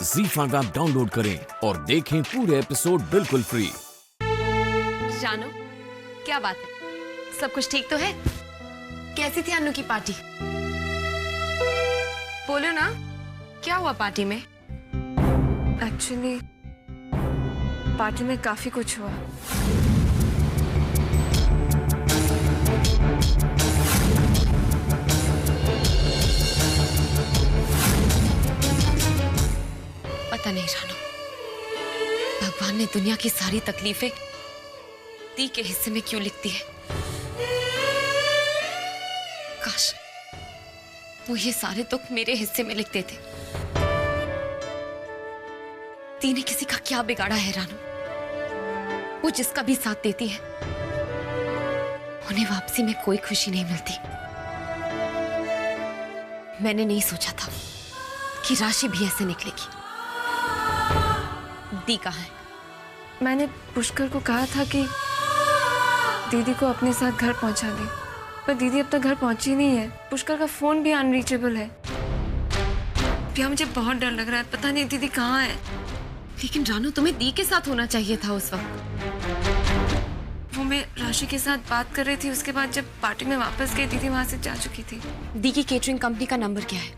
ZEE5 app download करें और देखें पूरे एपिसोड बिल्कुल फ्री। जानो, क्या बात है? सब कुछ ठीक तो है? कैसी थी अनु की पार्टी? बोलो ना, क्या हुआ पार्टी में? एक्चुअली पार्टी में काफी कुछ हुआ। पता नहीं जानो, भगवान ने दुनिया की सारी तकलीफें दी के हिस्से में क्यों लिखती है? काश वो ये सारे दुख मेरे हिस्से में लिखते थे। दी ने किसी का क्या बिगाड़ा है रानू? वो जिसका भी साथ देती है उन्हें वापसी में कोई खुशी नहीं मिलती। मैंने नहीं सोचा था कि राशि भी ऐसे निकलेगी। दी कहाँ है? मैंने पुष्कर को कहा था कि दीदी को अपने साथ घर पहुंचा दे, पर दीदी अब तक घर पहुंची नहीं है। पुष्कर का फोन भी अनरीचेबल है। भैया मुझे बहुत डर लग रहा है, पता नहीं दीदी कहाँ है। लेकिन रानू, तुम्हें दी के साथ होना चाहिए था उस वक्त। वो मैं राशि के साथ बात कर रही थी, उसके बाद जब पार्टी में वापस गई दीदी वहां से जा चुकी थी। दी की केटरिंग कंपनी का नंबर क्या है?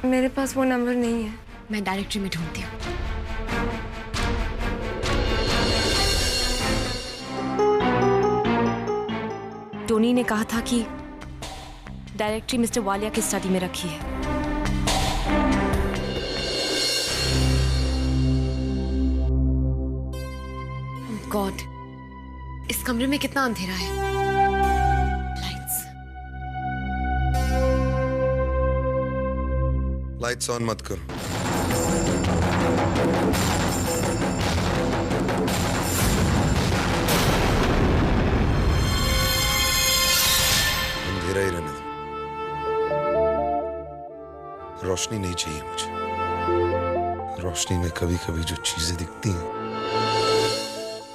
मेरे पास वो नंबर नहीं है। मैं डायरेक्टरी में ढूंढती हूँ। टोनी ने कहा था कि डायरेक्टरी मिस्टर वालिया की स्टडी में रखी है। गॉड, इस कमरे में कितना अंधेरा है। लाइट्स ऑन मत करो। अंधेरा ही रहने दो, रोशनी नहीं चाहिए मुझे। रोशनी में कभी कभी जो चीजें दिखती हैं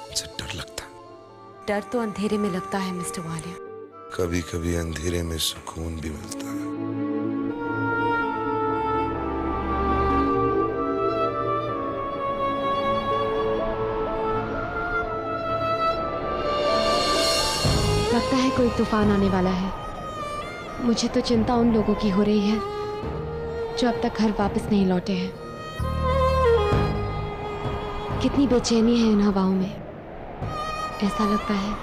मुझे डर लगता है। डर तो अंधेरे में लगता है मिस्टर वालिया। कभी कभी अंधेरे में सुकून भी मिलता है। लगता है कोई तूफान आने वाला है। मुझे तो चिंता उन लोगों की हो रही है जो अब तक घर वापस नहीं लौटे हैं। कितनी बेचैनी है इन हवाओं में। ऐसा लगता है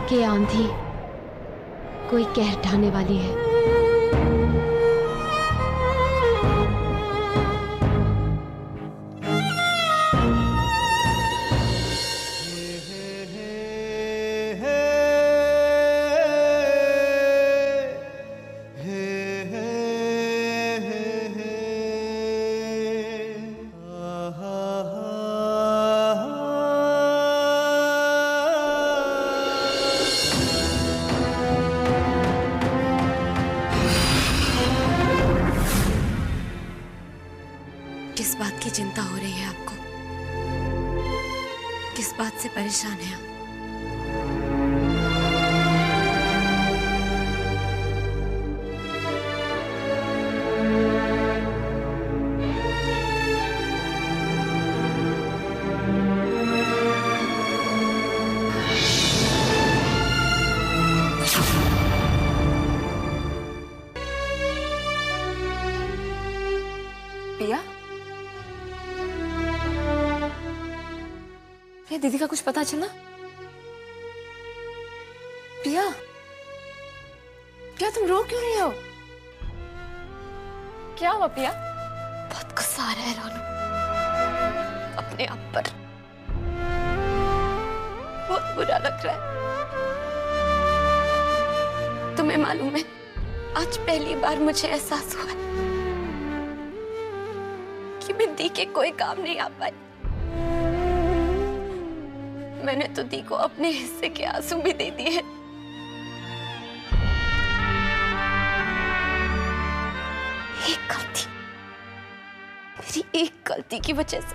कि आंधी कोई कहर ढाने वाली है। किस बात की चिंता हो रही है आपको? किस बात से परेशान हैं आप? पिया, ये दीदी का कुछ पता चला? पिया, पिया तुम रो क्यों रही हो? क्या हुआ पिया? बहुत गुस्सा आ रहा है रानू अपने आप पर। बहुत बुरा लग रहा है। तुम्हें मालूम है, आज पहली बार मुझे एहसास हुआ है कि मैं दी के कोई काम नहीं आ पाई। मैंने तो दी को अपने हिस्से के आंसू भी दे दिए हैं। एक गलती, मेरी एक गलती की वजह से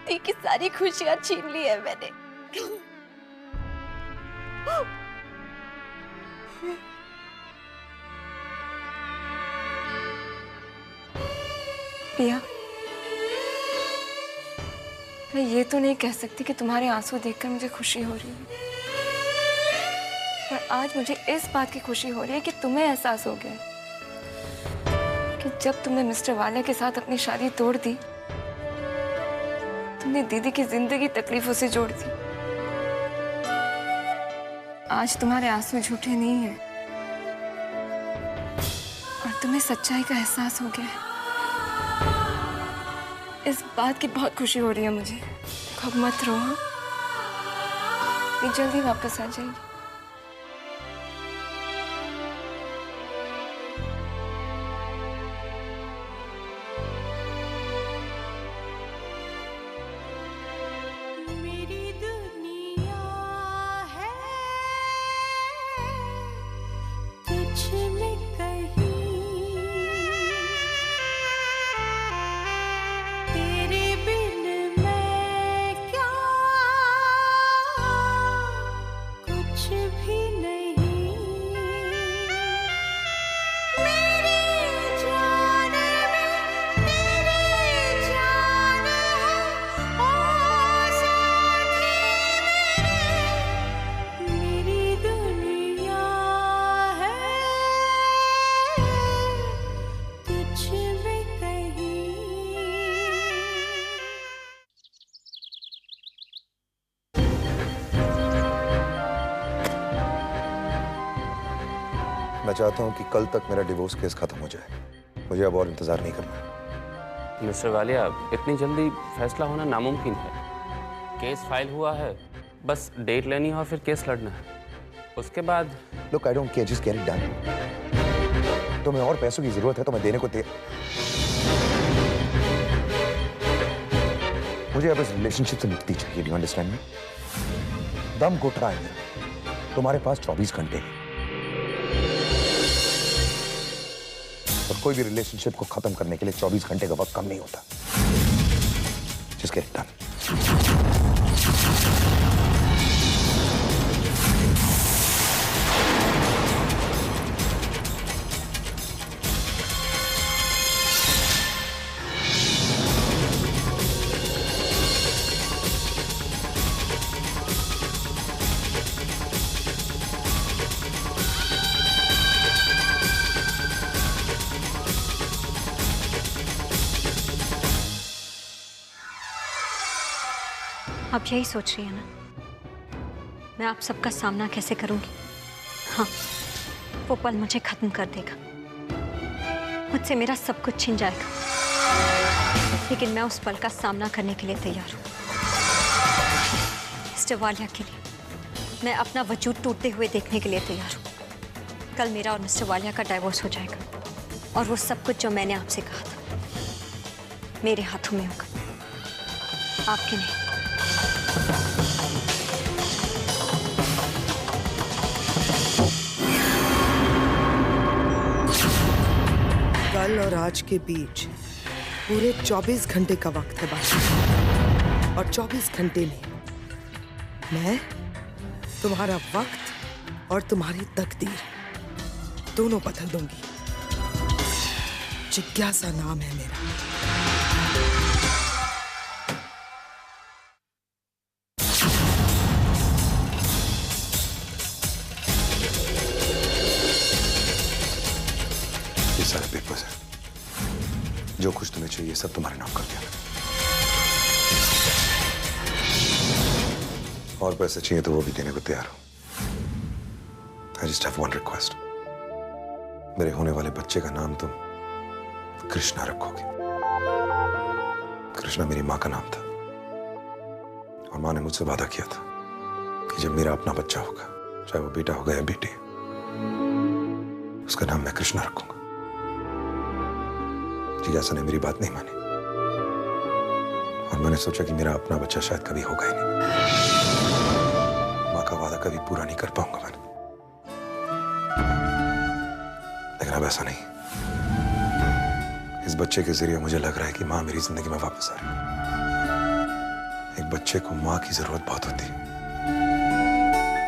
दी की सारी खुशियां छीन ली है मैंने। पिया, मैं ये तो नहीं कह सकती कि तुम्हारे आंसू देखकर मुझे खुशी हो रही है, पर आज मुझे इस बात की खुशी हो रही है कि तुम्हें एहसास हो गया कि जब तुमने मिस्टर वालिया के साथ अपनी शादी तोड़ दी, तुमने दीदी की जिंदगी तकलीफों से जोड़ दी। आज तुम्हारे आंसू झूठे नहीं हैं और तुम्हें सच्चाई का एहसास हो गया है। इस बात की बहुत खुशी हो रही है मुझे। अब मत रो, हाँ? ये जल्दी वापस आ जाएगी। मैं चाहता हूं कि कल तक मेरा डिवोर्स केस खत्म हो जाए। मुझे अब और इंतजार नहीं करना। मिस्टर वालिया, इतनी जल्दी फैसला होना नामुमकिन है। केस फाइल हुआ है, बस डेट लेनी है और फिर केस लड़ना है। उसके बाद Look, I don't care, just get it done. तुम्हें और पैसों की जरूरत है तो मैं देने को मुझे अब इस रिलेशनशिप से मुक्ति चाहिए। Do you understand me? दम घुट रहा है। तुम्हारे पास 24 घंटे हैं और कोई भी रिलेशनशिप को खत्म करने के लिए 24 घंटे का वक्त कम नहीं होता। Just get it done. आप यही सोच रही है ना, मैं आप सबका सामना कैसे करूंगी? हाँ, वो पल मुझे खत्म कर देगा, मुझसे मेरा सब कुछ छिन जाएगा, लेकिन मैं उस पल का सामना करने के लिए तैयार हूँ। मिस्टर वालिया के लिए मैं अपना वजूद टूटते हुए देखने के लिए तैयार हूँ। कल मेरा और मिस्टर वालिया का डाइवोर्स हो जाएगा और वो सब कुछ जो मैंने आपसे कहा था मेरे हाथों में होगा, आपके नहीं। कल और आज के बीच पूरे 24 घंटे का वक्त है बाकी, और 24 घंटे में मैं तुम्हारा वक्त और तुम्हारी तकदीर दोनों बदल दूंगी। जिज्ञासा नाम है मेरा। सारे पेपर्स हैं। जो कुछ तुम्हें चाहिए सब तुम्हारे नाम कर दिया। और पैसे चाहिए तो वो भी देने को तैयार हूं। I just have one request. मेरे होने वाले बच्चे का नाम तुम कृष्णा रखोगे। कृष्णा मेरी माँ का नाम था और माँ ने मुझसे वादा किया था कि जब मेरा अपना बच्चा होगा, चाहे वो बेटा होगा या बेटी, उसका नाम मैं कृष्णा रखूंगा। जिज्ञासा ने मेरी बात नहीं मानी और मैंने सोचा कि मेरा अपना बच्चा शायद कभी होगा ही नहीं। माँ का वादा कभी पूरा नहीं कर पाऊंगा मैं, लेकिन अब ऐसा नहीं। इस बच्चे के जरिए मुझे लग रहा है कि माँ मेरी जिंदगी में वापस आ रही है। एक बच्चे को माँ की जरूरत बहुत होती है।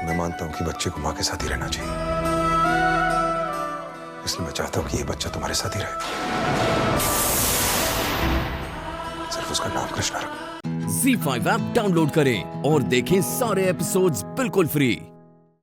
मैं मानता हूं कि बच्चे को माँ के साथ ही रहना चाहिए, इसलिए मैं चाहता हूं कि ये बच्चा तुम्हारे साथ ही रहे। सिर्फ उसका नाम कृष्णा रखो। Z5 ऐप डाउनलोड करें और देखें सारे एपिसोड्स बिल्कुल फ्री।